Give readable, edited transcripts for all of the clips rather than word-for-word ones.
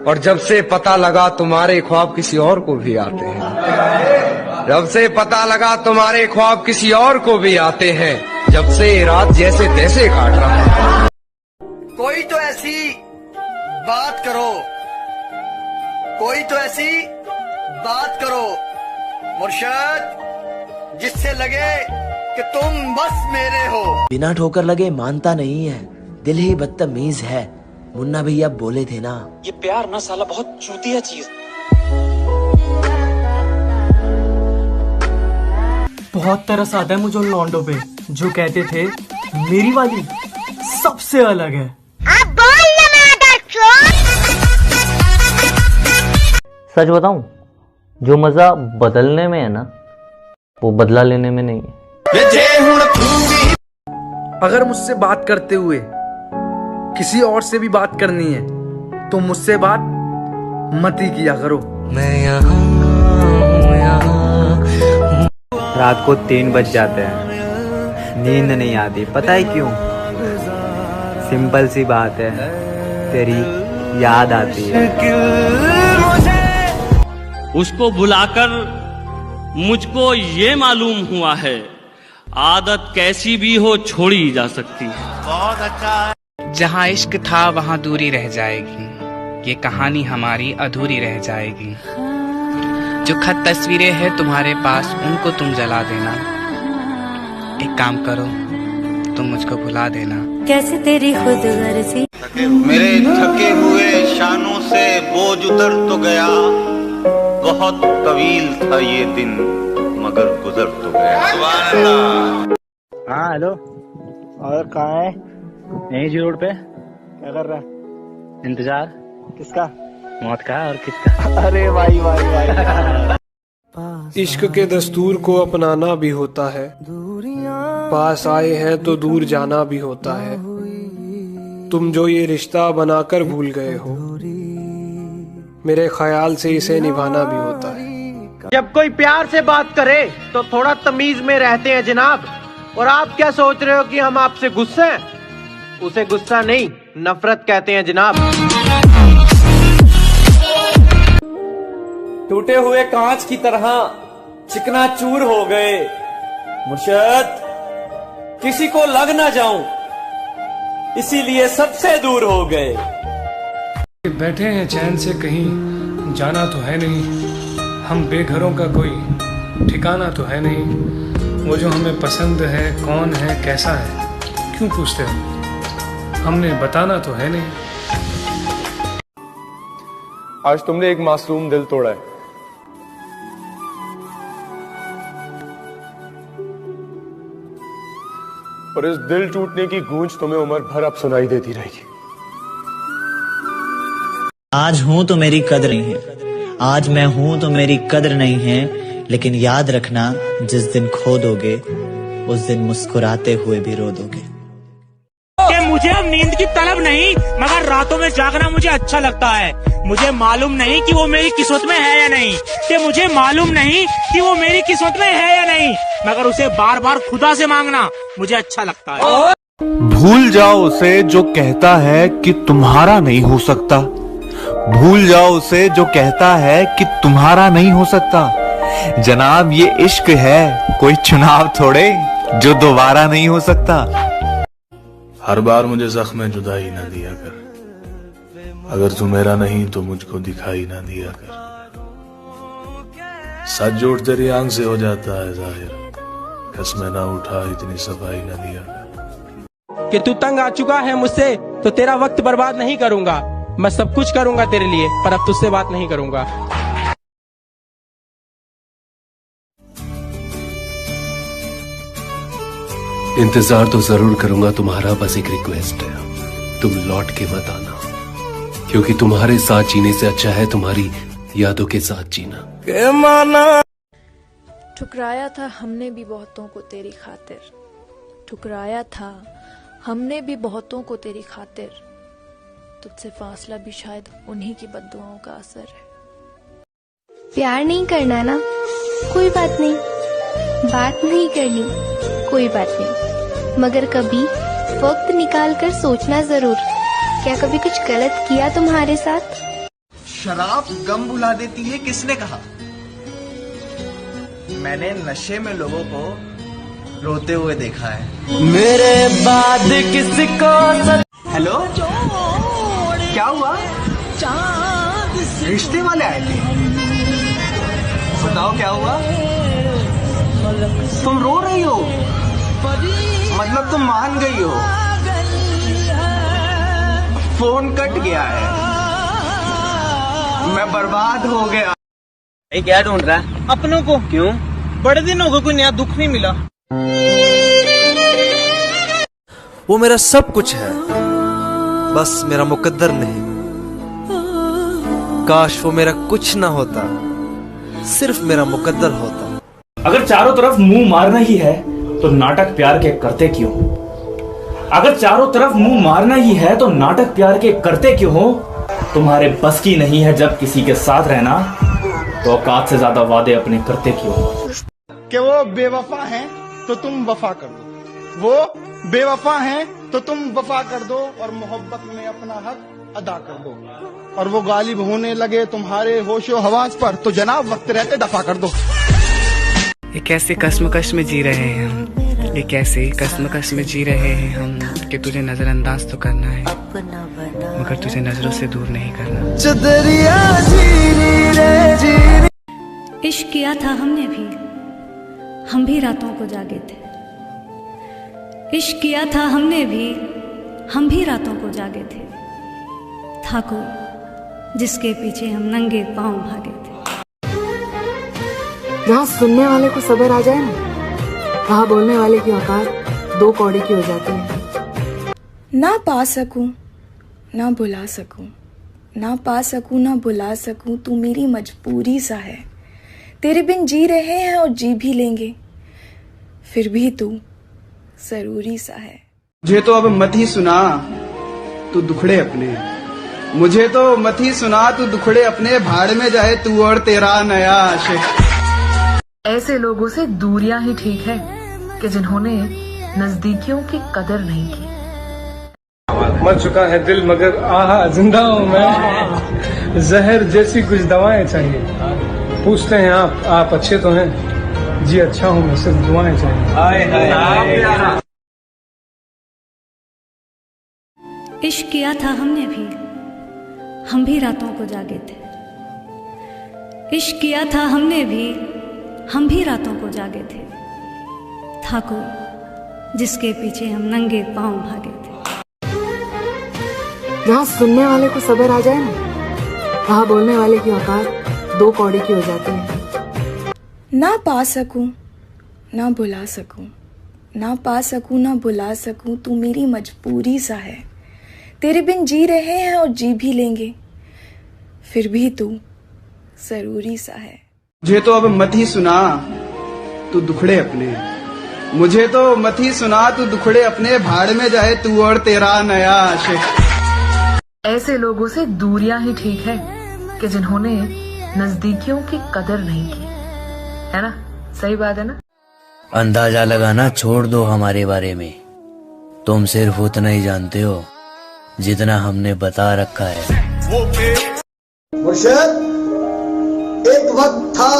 और जब से पता लगा तुम्हारे ख्वाब किसी और को भी आते हैं, जब से पता लगा तुम्हारे ख्वाब किसी और को भी आते हैं, जब से रात जैसे तैसे काट रहा है। कोई तो ऐसी बात करो, कोई तो ऐसी बात करो मुर्शद, जिससे लगे कि तुम बस मेरे हो। बिना ठोकर लगे मानता नहीं है, दिल ही बदतमीज है। मुन्ना भैया बोले थे ना, ये प्यार ना साला बहुत चूतिया चीज। बहुत तरस आता है मुझे उन लौंडों पे जो कहते थे मेरी वाली सबसे अलग है। अब बोल सच बताऊं, जो मजा बदलने में है ना, वो बदला लेने में नहीं है। अगर मुझसे बात करते हुए किसी और से भी बात करनी है तो मुझसे बात मत ही किया करो। मैं यहाँ रात को 3 बज जाते हैं, नींद नहीं आती, पता है क्यों? सिंपल सी बात है, तेरी याद आती है। उसको बुलाकर मुझको ये मालूम हुआ है, आदत कैसी भी हो छोड़ी जा सकती है। बहुत अच्छा है। जहाँ इश्क था वहाँ दूरी रह जाएगी, ये कहानी हमारी अधूरी रह जाएगी। जो खत तस्वीरें हैं तुम्हारे पास, उनको तुम जला देना। एक काम करो, तुम मुझको भुला देना। कैसे तेरी खुद गर्जी। मेरे थके हुए शानों से बोझ उतर तो गया, बहुत तवील था ये दिन मगर गुजर तो गया। सुभान अल्लाह। हाँ हेलो, और कहाँ है? यहीं जी रोड पे। क्या कर रहा है? इंतजार। किसका? मौत का और किसका? अरे भाई भाई भाई। इश्क के दस्तूर को अपनाना भी होता है, पास आए हैं तो दूर जाना भी होता है। तुम जो ये रिश्ता बनाकर भूल गए हो, मेरे ख्याल से इसे निभाना भी होता है। जब कोई प्यार से बात करे तो थोड़ा तमीज में रहते हैं जनाब। और आप क्या सोच रहे हो कि हम आपसे गुस्से हैं? उसे गुस्सा नहीं, नफरत कहते हैं जनाब। टूटे हुए कांच की तरह चिकना चूर हो गए मुर्शद, किसी को लग ना जाऊं इसीलिए सबसे दूर हो गए। बैठे हैं चैन से, कहीं जाना तो है नहीं, हम बेघरों का कोई ठिकाना तो है नहीं। वो जो हमें पसंद है कौन है कैसा है क्यों पूछते हो, हमने बताना तो है नहीं। आज तुमने एक मासूम दिल तोड़ा है, और इस दिल टूटने की गूंज तुम्हें उम्र भर अब सुनाई देती रहेगी। आज हूँ तो मेरी कदर नहीं है, आज मैं हूँ तो मेरी कदर नहीं है, लेकिन याद रखना जिस दिन खो दोगे उस दिन मुस्कुराते हुए भी रो दोगे। कि मुझे अब नींद की तलब नहीं, मगर रातों में जागना मुझे अच्छा लगता है। मुझे मालूम नहीं कि वो मेरी किस्मत में है या नहीं, कि मुझे मालूम नहीं कि वो मेरी किस्मत में है या नहीं, मगर उसे बार बार खुदा से मांगना मुझे अच्छा लगता है। भूल जाओ उसे जो कहता है कि तुम्हारा नहीं हो सकता, भूल जाओ उसे जो कहता है कि तुम्हारा नहीं हो सकता। जनाब ये इश्क है, कोई चुनाव थोड़े जो दोबारा नहीं हो सकता। हर बार मुझे जख्म जुदाई ना दिया कर, अगर तू मेरा नहीं तो मुझको दिखाई ना दिया कर। सच जोड़ तेरी आंख से हो जाता है जाहिर, कसमें ना उठा इतनी सफाई ना दिया कर। कि तू तंग आ चुका है मुझसे तो तेरा वक्त बर्बाद नहीं करूंगा। मैं सब कुछ करूंगा तेरे लिए, पर अब तुझसे बात नहीं करूंगा। इंतजार तो जरूर करूंगा तुम्हारा, बस एक रिक्वेस्ट है, तुम लौट के मत आना, क्योंकि तुम्हारे साथ जीने से अच्छा है तुम्हारी यादों के साथ जीना। ठुकराया था हमने भी बहुतों को तेरी खातिर, ठुकराया था हमने भी बहुतों को तेरी खातिर, तुझसे फासला भी शायद उन्हीं की बद्दुआओं का असर है। प्यार नहीं करना ना, कोई बात नहीं, बात नहीं करनी, कोई बात नहीं, मगर कभी वक्त निकाल कर सोचना जरूर, क्या कभी कुछ गलत किया तुम्हारे साथ? शराब गम भुला देती है, किसने कहा? मैंने नशे में लोगों को रोते हुए देखा है। मेरे बाद किसको हेलो, क्या हुआ? रिश्ते वाले आए थे? बताओ क्या हुआ? तुम रो रही हो, मतलब तुम मान गई हो। फोन कट गया है, मैं बर्बाद हो गया। क्या ढूंढ रहा है? अपनों को। क्यों? बड़े दिन हो गए, कोई नया दुख नहीं मिला। वो मेरा सब कुछ है, बस मेरा मुकद्दर नहीं। काश वो मेरा कुछ ना होता, सिर्फ मेरा मुकद्दर होता। अगर चारों तरफ मुंह मारना ही है तो नाटक प्यार के करते क्यों? अगर चारों तरफ मुंह मारना ही है तो नाटक प्यार के करते क्यों हो? तुम्हारे बस की नहीं है जब किसी के साथ रहना, तो औकात से ज्यादा वादे अपने करते क्यों हो? कि वो बेवफा हैं तो तुम वफा कर दो, वो बेवफा हैं तो तुम वफा कर दो और मोहब्बत में अपना हक अदा कर दो। और वो गालिब होने लगे तुम्हारे होशो हवास पर, तो जनाब वक्त रहते दफा कर दो। ये कैसे कश्मकश में जी रहे हैं हम, ये कैसे कश्मकश में जी रहे हैं हम, कि तुझे नजरअंदाज तो करना है मगर तुझे नजरों से दूर नहीं करना। इश्क किया था हमने भी, हम भी रातों को जागे थे। इश्क किया था हमने भी, हम भी रातों को जागे थे। था कोई जिसके पीछे हम नंगे पांव भागे थे। जहाँ सुनने वाले को सब्र आ जाए ना, वहाँ बोलने वाले की औकात 2 कौड़े की हो जाती है। ना पा सकूं ना बुला सकूं, ना पा सकूं ना बुला सकूं, तू मेरी मजबूरी सा है। तेरे बिन जी रहे हैं और जी भी लेंगे, फिर भी तू जरूरी सा है। मुझे तो अब मत ही सुना तू दुखड़े अपने, मुझे तो मत ही सुना तू दुखड़े अपने, भाड़ में जाए तू और तेरा नया आशिक। ऐसे लोगों से दूरियां ही ठीक है कि जिन्होंने नजदीकियों की कदर नहीं की। मर चुका है दिल मगर आहा जिंदा हूँ मैं, जहर जैसी कुछ दवाएं चाहिए। पूछते हैं आप अच्छे तो हैं? जी अच्छा हूँ मैं, सिर्फ दुआएं चाहिए। इश्क किया था हमने भी, हम भी रातों को जागे थे। इश्क किया था हमने भी, हम भी रातों को जागे थे। था कोई जिसके पीछे हम नंगे पांव भागे थे। जहाँ सुनने वाले को सब्र आ जाए ना, वहाँ बोलने वाले की औकात 2 कौड़े की हो जाती है। ना पा सकूं ना बुला सकूं, ना पा सकूं ना बुला सकूं, तू मेरी मजबूरी सा है। तेरे बिन जी रहे हैं और जी भी लेंगे, फिर भी तू जरूरी सा है। मुझे तो अब मत ही सुना तू दुखड़े अपने, मुझे तो मत ही सुना तू दुखड़े अपने, भाड़ में जाए तू और तेरा नया आशिक। ऐसे लोगों से दूरियां ही ठीक है कि जिन्होंने नजदीकियों की कदर नहीं की, है ना? सही बात है ना? अंदाजा लगाना छोड़ दो हमारे बारे में, तुम सिर्फ उतना ही जानते हो जितना हमने बता रखा है। मुर्शिद, एक वक्त था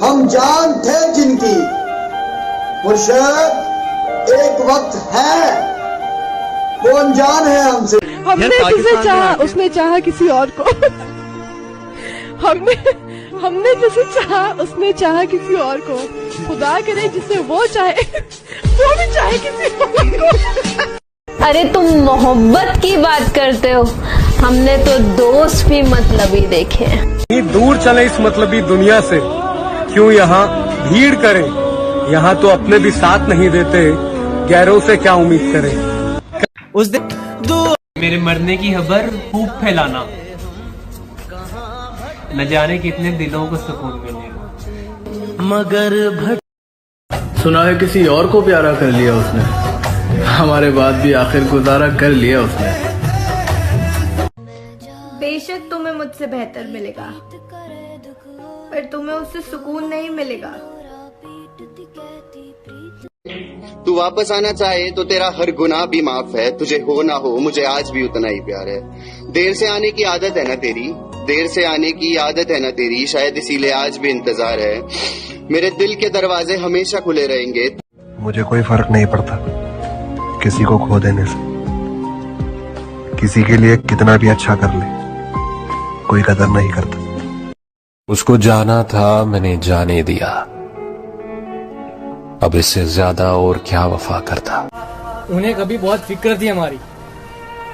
हम जान थे जिनकी, मुर्शिद एक वक्त है वो अनजान है हमसे। हमने जिसे चाहा उसने चाहा किसी और को। हमने जिसे चाहा उसने चाहा किसी और को। खुदा करे जिसे वो चाहे वो भी चाहे किसी और को। अरे तुम मोहब्बत की बात करते हो, हमने तो दोस्त भी मतलबी देखे हैं। दूर चले इस मतलबी दुनिया से, क्यों यहाँ भीड़ करें? यहाँ तो अपने भी साथ नहीं देते, गैरों से क्या उम्मीद करें? उस दिन मेरे मरने की खबर खूब फैलाना, न जाने कितने दिलों को सुकून मिलेगा। मगर सुना है किसी और को प्यारा कर लिया उसने, हमारे बाद भी आखिर गुजारा कर लिया उसने। बेशक तुम्हें मुझसे बेहतर मिलेगा, पर तुम्हें उससे सुकून नहीं मिलेगा। तू वापस आना चाहे तो तेरा हर गुनाह भी माफ है, तुझे हो ना हो मुझे आज भी उतना ही प्यार है। देर से आने की आदत है ना तेरी, देर से आने की आदत है ना तेरी, शायद इसीलिए आज भी इंतजार है। मेरे दिल के दरवाजे हमेशा खुले रहेंगे। मुझे कोई फर्क नहीं पड़ता किसी को खो देने से, किसी के लिए कितना भी अच्छा कर ले कोई कदर नहीं करता। उसको जाना था मैंने जाने दिया, अब इससे ज्यादा और क्या वफा करता। उन्हें कभी बहुत फिक्र थी हमारी,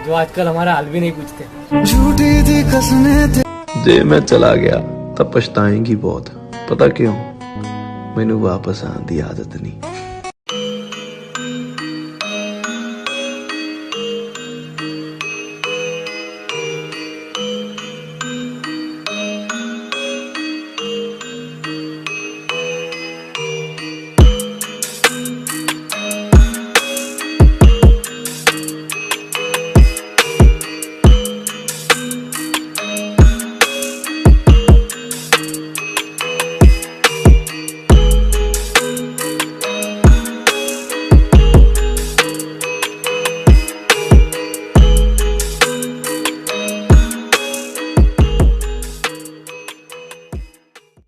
जो आजकल हमारा हाल भी नहीं पूछते। झूठी थी कसमें जे मैं चला गया तब पछताएंगी बहुत, पता क्यों? मैनू वापस आने की आदत नहीं।